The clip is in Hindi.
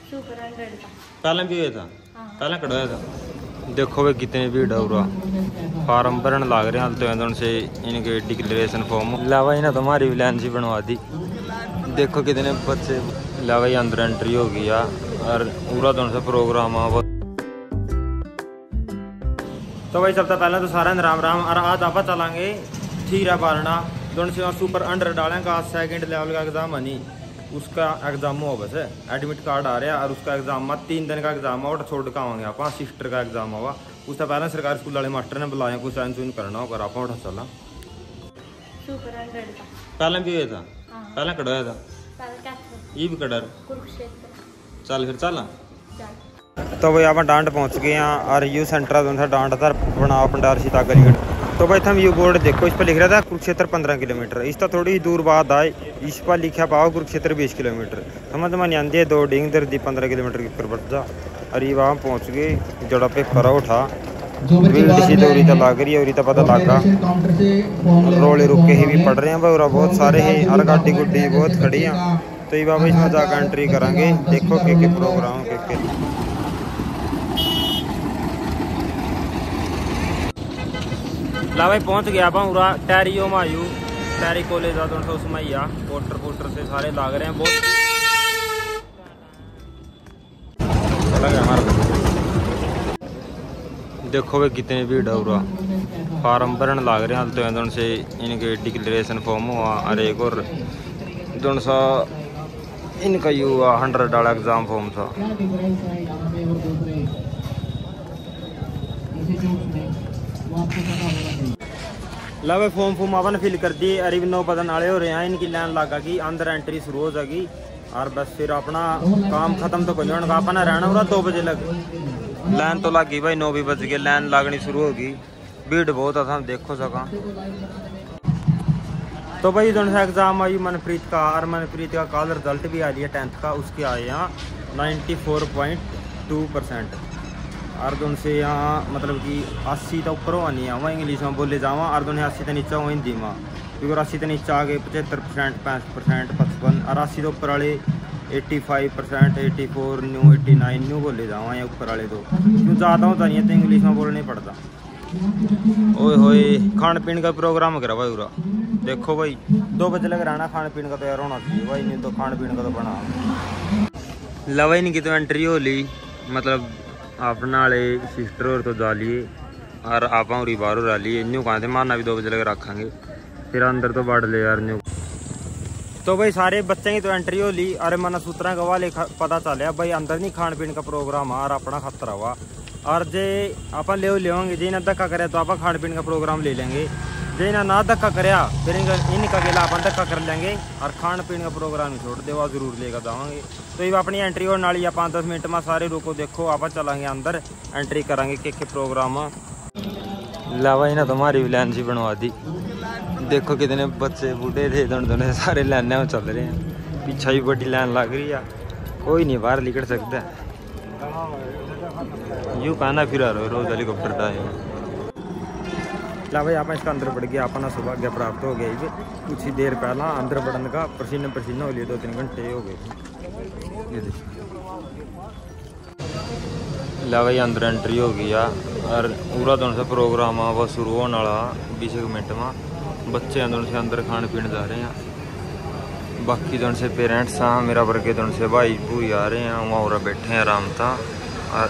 सुपर 100 का पहले भी हुआ था। हाँ। पहले कटवाया था। देखो भाई कितनी भीड़ है पूरा फार्म भरन लाग रहे हैं तो से इनके डिक्लेरेशन फॉर्म लावा ही ना तुम्हारी लाइन सी बनवा दी। देखो कितने बच्चे लावा ही अंदर एंट्री हो गया और पूरा दोनों से प्रोग्राम है वो। तो भाई सबसे पहले तो सारा राम राम और आज आप चलांगे ठीरा बारना दोनों से सुपर 100 डालेंगे। आज सेकंड लेवल का एग्जाम है नहीं उसका एग्जाम हुआ बस एडमिट कार्ड आ रहा है और उसका एग्जाम 3 दिन का एग्जाम हुआ छोड़ के आवांगे आप सिस्टर का एग्जाम हुआ। उससे पहले सरकारी स्कूल वाले मास्टर ने बुलाया कुछ साइन सुइन करना होगा आप उठा चला। सुपर 100 का पहले भी हुआ था। हाँ। पहले कटवाया था ये भी कटर चल फिर चल। तो भाई आप डांट पहुंच गए हैं और यू सेंटर डांट था बना पंडार सीता गलीगढ़। तो भाई हम यू बोर्ड देखो इस पर लिख रहा था कुरुक्षेत्र 15 किलोमीटर इसका थोड़ी ही दूर बाद आए इस पर लिखा पाओ कुरुक्षेत्र 20 किलोमीटर समझ में नहीं आती है। 2 डिंग दर्दी 15 किलोमीटर के ऊपर बढ़ जा और ये वहाँ पहुँच गए जोड़ा पेपर उठा भीड़ दौरी तो लग रही है और पता लगा रोले रुके ही भी पड़ रहे हैं भाई बहुत सारे ही और गाड़ी गुड्डी बहुत खड़ी हैं। तो ये बाबा इसमें जाकर एंट्री करेंगे देखो के प्रोग्राम के ला भाई पहुंच गया पूरा टैरियो मायू टैरी कॉलेज उसमें ही पोस्टर पोस्टर से सारे लाग रहे हैं बहुत देखो भाई कितनी भीड़ है पूरा फार्म भरन लाग रहे हैं तो से इनके डिक्लेरेशन फॉर्म हुआ और एक और दोनों सा इनका यू हुआ 100 वाला एग्जाम फॉर्म था। ला भाई फॉर्म आपने फिल कर दिए अरे 9 बदन वाले हो रहे हैं इनकी लाइन लगा कि अंदर एंट्री शुरू हो जाएगी और बस फिर अपना काम खत्म तो कोई नहीं अपना रहना होगा 2 बजे लग लाइन तो लग गई भाई 9 भी बज गए लाइन लगनी शुरू होगी भीड़ बहुत है देखो सका। तो भाई दोनों से एग्जाम आई मनप्रीत का और मनप्रीत का कल रिजल्ट भी आ रही है 10th का उसके आए यहाँ 94.2% और दोनों से यहाँ मतलब कि 80 तो ऊपर हुआ नहीं है वहाँ इंग्लिश में बोले जावा और दोनों 80 तो नीचे हुआ हिंदी में क्योंकि 80 तो नीचे आ गए 75% 65% 55 और 80 तो ऊपर वाले 85% 84 न्यू 89 न्यू बोले जावा या ऊपर वाले तो क्यों ज़्यादा होता नहीं है तो इंग्लिश में बोलना ही पड़ता। ओए होए खान पीन का प्रोग्राम करा भाई पूरा देखो भाई 2 बजे लग रहा ना खाने पीने का तैयार होना चाहिए भाई नहीं तो खाने पीने का तो बना लवा ही नहीं की तो एंट्री हो ली मतलब अपना वाले सिस्टर और तो जा लिए और आप बाहर रा लिए न्यू कहाँ थे मारना भी 2 बजे लग रखेंगे फिर अंदर तो बढ़ ले यार न्यू। तो भाई सारे बच्चे की तो एंट्री हो ली और मन सूत्रा गवाह पता चलिया भाई अंदर नहीं खान पीन का प्रोग्राम है और अपना खतरा हुआ और जे आप ले जे ना धक्का करे तो आप खाने पीने का प्रोग्राम ले लेंगे जे ना धक्का करया फिर इनका गेला अपन धक्का कर लेंगे और खाने पीने का प्रोग्राम ही छोड़ दे वह जरूर लेकर जाएंगे। तो ये अपनी एंट्री होने वाली है 5-10 मिनट में सारे रुको देखो आप चलेंगे अंदर एंट्री करेंगे के प्रोग्राम लावा ही ना तुम्हारी लाइन सी बनवा दी। देखो कितने बच्चे बूढ़े थे दोनों सारे लाइन में चल रहे हैं पीछा भी बड़ी लाइन लग रही है कोई नहीं बाहर निकल सकता यूँ कहना फिर रोज हेलीकॉप्टर का है। ला भाई आप इसका अंदर बढ़ गया अपना सौभाग्य प्राप्त हो गया ये कुछ ही देर पहला अंदर बढ़ने का पसीना हो लिए 2-3 घंटे हो गए। ला भाई अंदर एंट्री हो गया और पूरा दोनों से प्रोग्राम है वो शुरू होने वाला 20 मिनट में बच्चे दोनों से अंदर खाने पीने जा रहे हैं बाकी दोनों से पेरेंट्स हैं मेरा वर्गे दोनों से भाई भूई आ रहे हैं वहाँ और बैठे हैं आराम था और